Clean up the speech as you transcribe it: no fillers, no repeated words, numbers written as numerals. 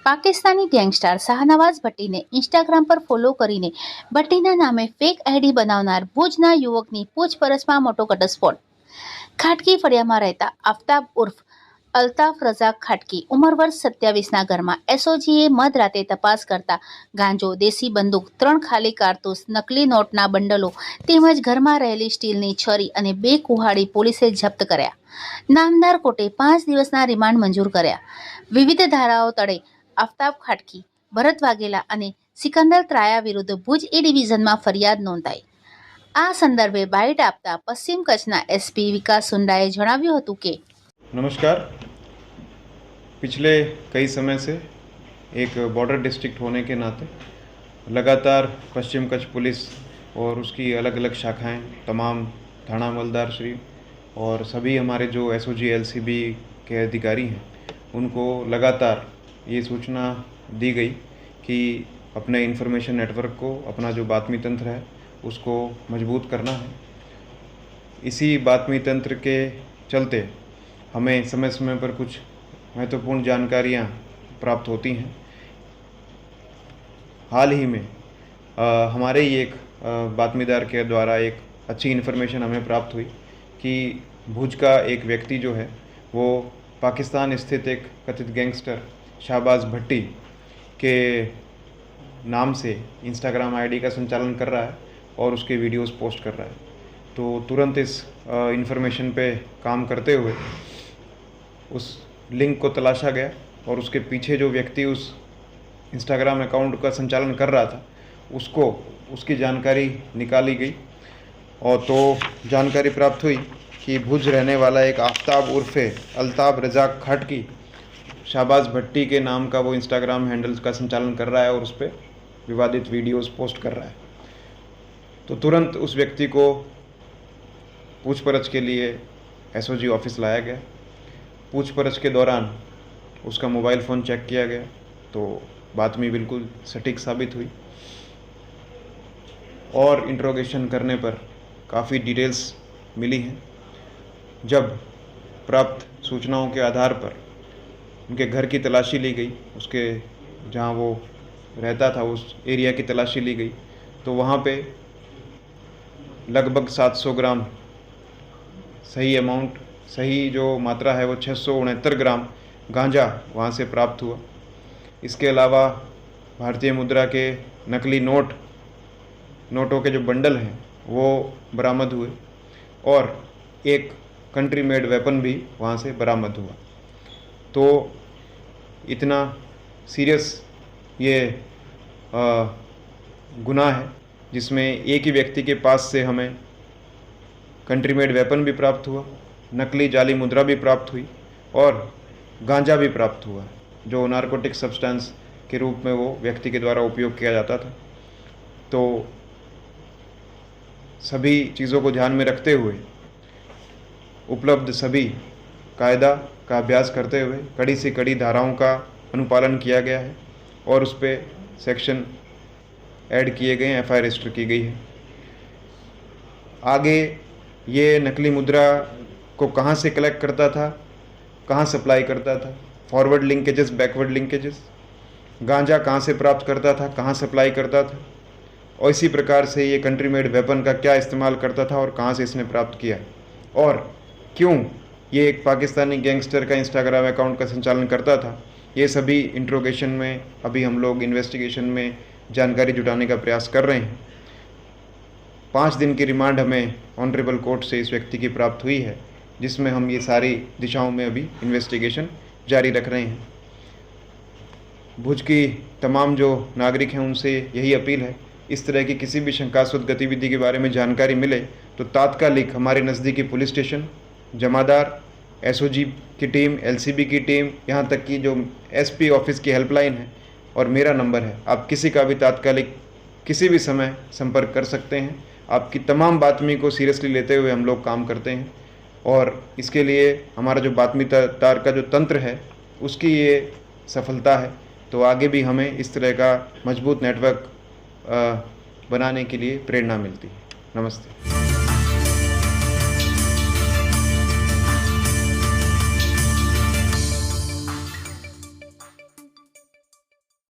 Pakistani gangster Shahnawaz ભટ્ટીને Instagram પર follow કરીને ભટ્ટીના નામે ફેક આઈડી બનાવનાર ભુજના યુવકની પૂછપરછમાં મોટો ઘટસ્ફોટ। ખાટકી ફળિયામાં રહેતા આફતાબ ઉર્ફ અલ્તાફ રઝાક ખાટકી ઉંમર વર્ષ 27ના ઘરમાં એસઓજીએ મધરાતે તપાસ કરતા ગાંજો, દેશી બંદૂક, 3 ખાલી કારતૂસ, નકલી નોટના બંડલો તેમજ ઘરમાં રહેલી સ્ટીલની છરી અને 2 કુહાડી પોલીસે જપ્ત કર્યા। નામદાર કોર્ટે 5 દિવસના રિમાન્ડ મંજૂર કર્યા। વિવિધ ધારાઓ તળે આફતાબ ખાટકી, ભરત વાઘેલા અને સિકંદર ત્રાયા વિરુદ્ધ ભુજ એ ડિવિઝનમાં ફરિયાદ નોંધાઈ। આ સંદર્ભે બાઇટ આપતા પશ્ચિમ કચ્છના એસપી વિકાસ સુંડાએ જણાવ્યું હતું કે नमस्कार। पिछले कई समय से एक बॉर्डर डिस्ट्रिक्ट होने के नाते लगातार पश्चिम कच्छ पुलिस और उसकी अलग अलग शाखाएं, तमाम थाना हवलदार श्री और सभी हमारे जो एसओजी एलसीबी के अधिकारी हैं, उनको लगातार ये सूचना दी गई कि अपने इंफॉर्मेशन नेटवर्क को, अपना जो बातमी तंत्र है उसको मजबूत करना है। इसी बातमी तंत्र के चलते हमें समय समय पर कुछ महत्वपूर्ण जानकारियाँ प्राप्त होती हैं। हाल ही में हमारे ही एक बातमीदार के द्वारा एक अच्छी इन्फॉर्मेशन हमें प्राप्त हुई कि भुज का एक व्यक्ति जो है वो पाकिस्तान स्थित एक कथित गैंगस्टर शाहबाज भट्टी के नाम से इंस्टाग्राम आईडी का संचालन कर रहा है और उसके वीडियोस पोस्ट कर रहा है। तो तुरंत इस इन्फॉर्मेशन पे काम करते हुए उस लिंक को तलाशा गया और उसके पीछे जो व्यक्ति उस इंस्टाग्राम अकाउंट का संचालन कर रहा था उसकी जानकारी निकाली गई। और तो जानकारी प्राप्त हुई कि भुज रहने वाला एक आफताब उर्फ़े अल्ताफ़ रज़ाक खाटकी शाहबाज भट्टी के नाम का वो इंस्टाग्राम हैंडल्स का संचालन कर रहा है और उस पर विवादित वीडियोस पोस्ट कर रहा है। तो तुरंत उस व्यक्ति को पूछपरछ के लिए एसओजी ऑफिस लाया गया। पूछपरछ के दौरान उसका मोबाइल फ़ोन चेक किया गया तो बातमी बिल्कुल सटीक साबित हुई और इंट्रोगेशन करने पर काफ़ी डिटेल्स मिली हैं। जब प्राप्त सूचनाओं के आधार पर उनके घर की तलाशी ली गई, उसके जहाँ वो रहता था उस एरिया की तलाशी ली गई, तो वहाँ पे लगभग 700 ग्राम सही अमाउंट, सही जो मात्रा है वो 669 ग्राम गांजा वहाँ से प्राप्त हुआ। इसके अलावा भारतीय मुद्रा के नकली नोटों के जो बंडल हैं वो बरामद हुए और एक कंट्री मेड वेपन भी वहाँ से बरामद हुआ। तो इतना सीरियस ये गुनाह है जिसमें एक ही व्यक्ति के पास से हमें कंट्री मेड वेपन भी प्राप्त हुआ, नकली जाली मुद्रा भी प्राप्त हुई और गांजा भी प्राप्त हुआ, जो नारकोटिक सब्सटेंस के रूप में वो व्यक्ति के द्वारा उपयोग किया जाता था। तो सभी चीज़ों को ध्यान में रखते हुए उपलब्ध सभी कायदा का अभ्यास करते हुए कड़ी से कड़ी धाराओं का अनुपालन किया गया है और उस पर सेक्शन ऐड किए गए हैं, एफआईआर रजिस्टर की गई है। आगे ये नकली मुद्रा को कहाँ से कलेक्ट करता था, कहाँ सप्लाई करता था, फॉरवर्ड लिंकेजेस, बैकवर्ड लिंकेजेस, गांजा कहाँ से प्राप्त करता था, कहाँ सप्लाई करता था, और इसी प्रकार से ये कंट्री मेड वेपन का क्या इस्तेमाल करता था और कहाँ से इसने प्राप्त किया और क्यों ये एक पाकिस्तानी गैंगस्टर का इंस्टाग्राम अकाउंट का संचालन करता था। ये सभी इंट्रोगेशन में अभी हम लोग इन्वेस्टिगेशन में जानकारी जुटाने का प्रयास कर रहे हैं। 5 दिन की रिमांड हमें ऑनरेबल कोर्ट से इस व्यक्ति की प्राप्त हुई है, जिसमें हम ये सारी दिशाओं में अभी इन्वेस्टिगेशन जारी रख रहे हैं। भुज की तमाम जो नागरिक हैं उनसे यही अपील है, इस तरह की किसी भी शंकास्पद गतिविधि के बारे में जानकारी मिले तो तात्कालिक हमारे नज़दीकी पुलिस स्टेशन, जमादार, एसओजी की टीम, एलसीबी की टीम, यहाँ तक कि जो एसपी ऑफिस की हेल्पलाइन है और मेरा नंबर है, आप किसी का भी तात्कालिक किसी भी समय संपर्क कर सकते हैं। आपकी तमाम बातमी को सीरियसली लेते हुए हम लोग काम करते हैं और इसके लिए हमारा जो बातमीदार का जो तंत्र है उसकी ये सफलता है। तो आगे भी हमें इस तरह का मजबूत नेटवर्क बनाने के लिए प्रेरणा मिलती है। नमस्ते।